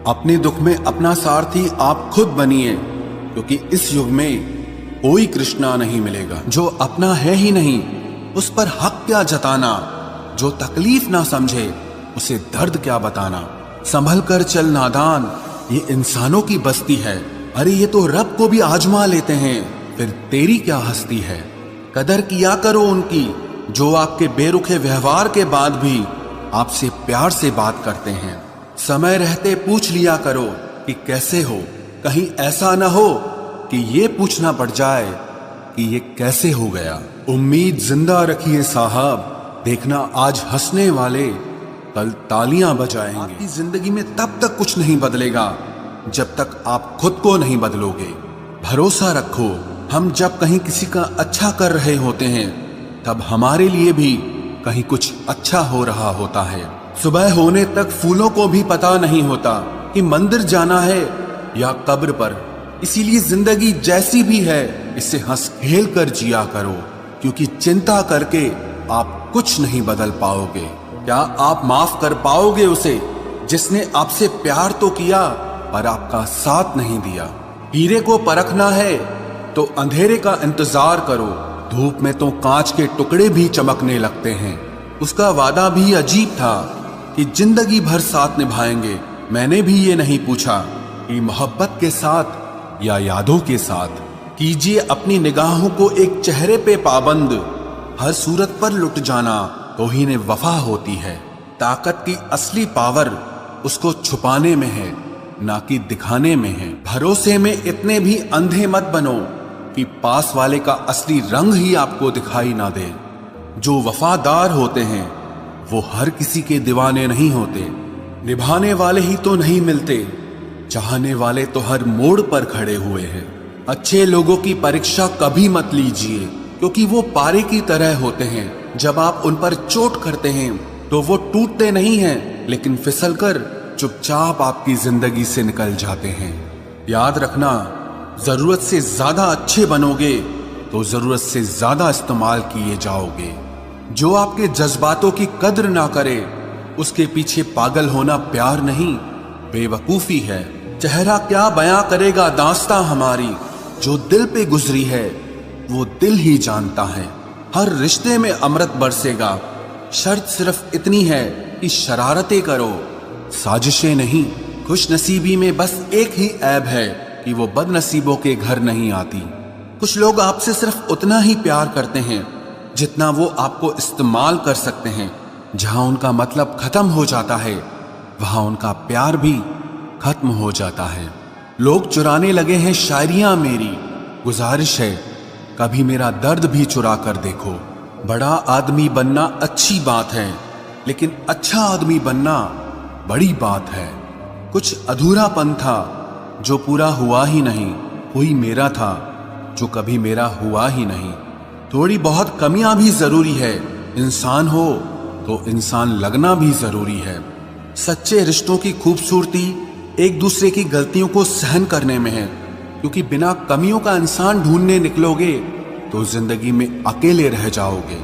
अपने दुख में अपना सारथी आप खुद बनिए, क्योंकि इस युग में कोई कृष्णा नहीं मिलेगा। जो अपना है ही नहीं उस पर हक क्या जताना, जो तकलीफ ना समझे उसे दर्द क्या बताना। संभल कर चल नादान, ये इंसानों की बस्ती है। अरे ये तो रब को भी आजमा लेते हैं, फिर तेरी क्या हस्ती है। कदर किया करो उनकी जो आपके बेरुखे व्यवहार के बाद भी आपसे प्यार से बात करते हैं। समय रहते पूछ लिया करो कि कैसे हो, कहीं ऐसा न हो कि ये पूछना पड़ जाए कि ये कैसे हो गया। उम्मीद जिंदा रखिए साहब, देखना आज हंसने वाले कल तालियां बजाएंगे। आपकी जिंदगी में तब तक कुछ नहीं बदलेगा जब तक आप खुद को नहीं बदलोगे। भरोसा रखो, हम जब कहीं किसी का अच्छा कर रहे होते हैं तब हमारे लिए भी कहीं कुछ अच्छा हो रहा होता है। सुबह होने तक फूलों को भी पता नहीं होता कि मंदिर जाना है या कब्र पर। इसीलिए जिंदगी जैसी भी है इसे हंस खेल कर जिया करो, क्योंकि चिंता करके आप कुछ नहीं बदल पाओगे। क्या आप माफ कर पाओगे उसे जिसने आपसे प्यार तो किया पर आपका साथ नहीं दिया। हीरे को परखना है तो अंधेरे का इंतजार करो, धूप में तो कांच के टुकड़े भी चमकने लगते हैं। उसका वादा भी अजीब था कि जिंदगी भर साथ निभाएंगे। मैंने भी ये नहीं पूछा कि मोहब्बत के साथ या यादों के साथ। कीजिए अपनी निगाहों को एक चेहरे पे पाबंद, हर सूरत पर लुट जाना तौहीन वफा होती है। ताकत की असली पावर उसको छुपाने में है, ना कि दिखाने में है। भरोसे में इतने भी अंधे मत बनो कि पास वाले का असली रंग ही आपको दिखाई ना दे। जो वफादार होते हैं वो हर किसी के दीवाने नहीं होते। निभाने वाले ही तो नहीं मिलते, चाहने वाले तो हर मोड़ पर खड़े हुए हैं। अच्छे लोगों की परीक्षा कभी मत लीजिए, क्योंकि वो पारे की तरह होते हैं। जब आप उन पर चोट करते हैं तो वो टूटते नहीं हैं, लेकिन फिसलकर चुपचाप आपकी जिंदगी से निकल जाते हैं। याद रखना, जरूरत से ज्यादा अच्छे बनोगे तो जरूरत से ज्यादा इस्तेमाल किए जाओगे। जो आपके जज्बातों की कद्र ना करे उसके पीछे पागल होना प्यार नहीं, बेवकूफी है। चेहरा क्या बयां करेगा दास्तां हमारी, जो दिल पे गुजरी है वो दिल ही जानता है। हर रिश्ते में अमृत बरसेगा, शर्त सिर्फ इतनी है कि शरारतें करो, साजिशें नहीं। खुश नसीबी में बस एक ही ऐब है कि वो बदनसीबों के घर नहीं आती। कुछ लोग आपसे सिर्फ उतना ही प्यार करते हैं जितना वो आपको इस्तेमाल कर सकते हैं। जहां उनका मतलब खत्म हो जाता है वहां उनका प्यार भी खत्म हो जाता है। लोग चुराने लगे हैं शायरियां मेरी, गुजारिश है कभी मेरा दर्द भी चुरा कर देखो। बड़ा आदमी बनना अच्छी बात है, लेकिन अच्छा आदमी बनना बड़ी बात है। कुछ अधूरापन था जो पूरा हुआ ही नहीं, कोई मेरा था जो कभी मेरा हुआ ही नहीं। थोड़ी बहुत कमियां भी जरूरी है, इंसान हो तो इंसान लगना भी जरूरी है। सच्चे रिश्तों की खूबसूरती एक दूसरे की गलतियों को सहन करने में है, क्योंकि बिना कमियों का इंसान ढूंढने निकलोगे तो जिंदगी में अकेले रह जाओगे।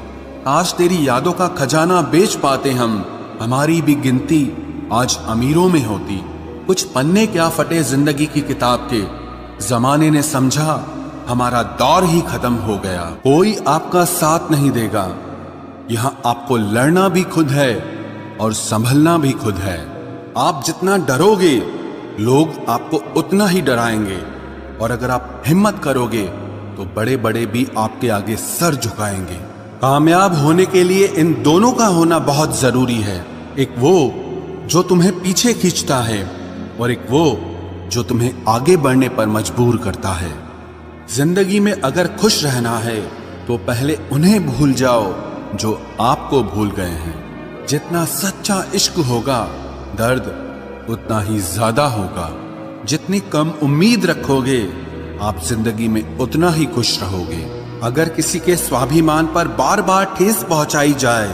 आज तेरी यादों का खजाना बेच पाते हम, हमारी भी गिनती आज अमीरों में होती। कुछ पन्ने क्या फटे जिंदगी की किताब के, जमाने ने समझा हमारा दौर ही खत्म हो गया। कोई आपका साथ नहीं देगा, यहाँ आपको लड़ना भी खुद है और संभलना भी खुद है। आप जितना डरोगे लोग आपको उतना ही डराएंगे, और अगर आप हिम्मत करोगे तो बड़े बड़े भी आपके आगे सर झुकाएंगे। कामयाब होने के लिए इन दोनों का होना बहुत जरूरी है, एक वो जो तुम्हें पीछे खींचता है और एक वो जो तुम्हें आगे बढ़ने पर मजबूर करता है। जिंदगी में अगर खुश रहना है तो पहले उन्हें भूल जाओ जो आपको भूल गए हैं। जितना सच्चा इश्क होगा दर्द उतना ही ज्यादा होगा। जितनी कम उम्मीद रखोगे आप जिंदगी में उतना ही खुश रहोगे। अगर किसी के स्वाभिमान पर बार बार ठेस पहुंचाई जाए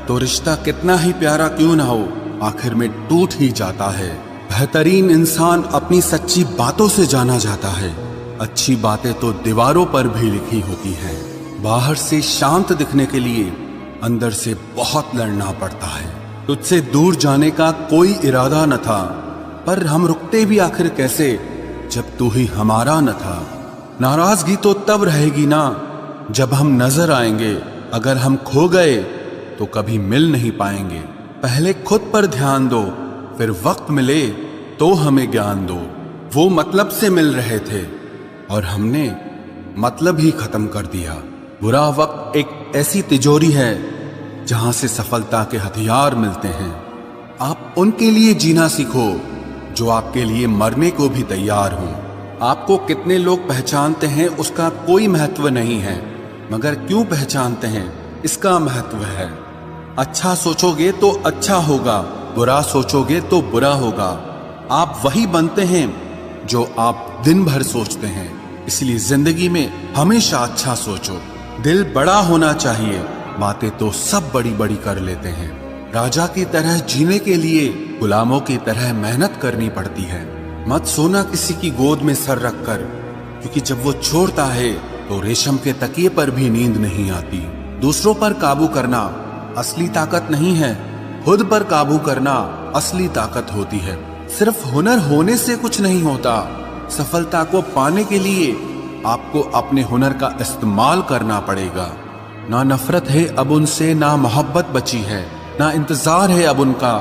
तो रिश्ता कितना ही प्यारा क्यों ना हो आखिर में टूट ही जाता है। बेहतरीन इंसान अपनी सच्ची बातों से जाना जाता है। अच्छी बातें तो दीवारों पर भी लिखी होती हैं। बाहर से शांत दिखने के लिए अंदर से बहुत लड़ना पड़ता है। तुझसे दूर जाने का कोई इरादा न था, पर हम रुकते भी आखिर कैसे जब तू ही हमारा न था। नाराजगी तो तब रहेगी ना जब हम नजर आएंगे, अगर हम खो गए तो कभी मिल नहीं पाएंगे। पहले खुद पर ध्यान दो, फिर वक्त मिले तो हमें ज्ञान दो। वो मतलब से मिल रहे थे और हमने मतलब ही खत्म कर दिया। बुरा वक्त एक ऐसी तिजोरी है जहां से सफलता के हथियार मिलते हैं। आप उनके लिए जीना सीखो जो आपके लिए मरने को भी तैयार हों। आपको कितने लोग पहचानते हैं उसका कोई महत्व नहीं है, मगर क्यों पहचानते हैं इसका महत्व है। अच्छा सोचोगे तो अच्छा होगा, बुरा सोचोगे तो बुरा होगा। आप वही बनते हैं जो आप दिन भर सोचते हैं। इसलिए जिंदगी में हमेशा अच्छा सोचो। दिल बड़ा होना चाहिए, बातें तो सब बड़ी बड़ी कर लेते हैं। राजा की तरह जीने के लिए गुलामों की तरह मेहनत करनी पड़ती है। मत सोना किसी की गोद में सर रखकर, क्योंकि जब वो छोड़ता है तो रेशम के तकिए पर भी नींद नहीं आती। दूसरों पर काबू करना असली ताकत नहीं है, खुद पर काबू करना असली ताकत होती है। सिर्फ हुनर होने से कुछ नहीं होता। सफलता को पाने के लिए आपको अपने हुनर का इस्तेमाल करना पड़ेगा। ना नफरत है अब उनसे, ना मोहब्बत बची है, ना इंतजार है अब उनका,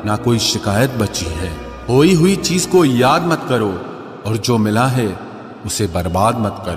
ना कोई शिकायत बची है। खोई हुई चीज को याद मत करो और जो मिला है उसे बर्बाद मत करो।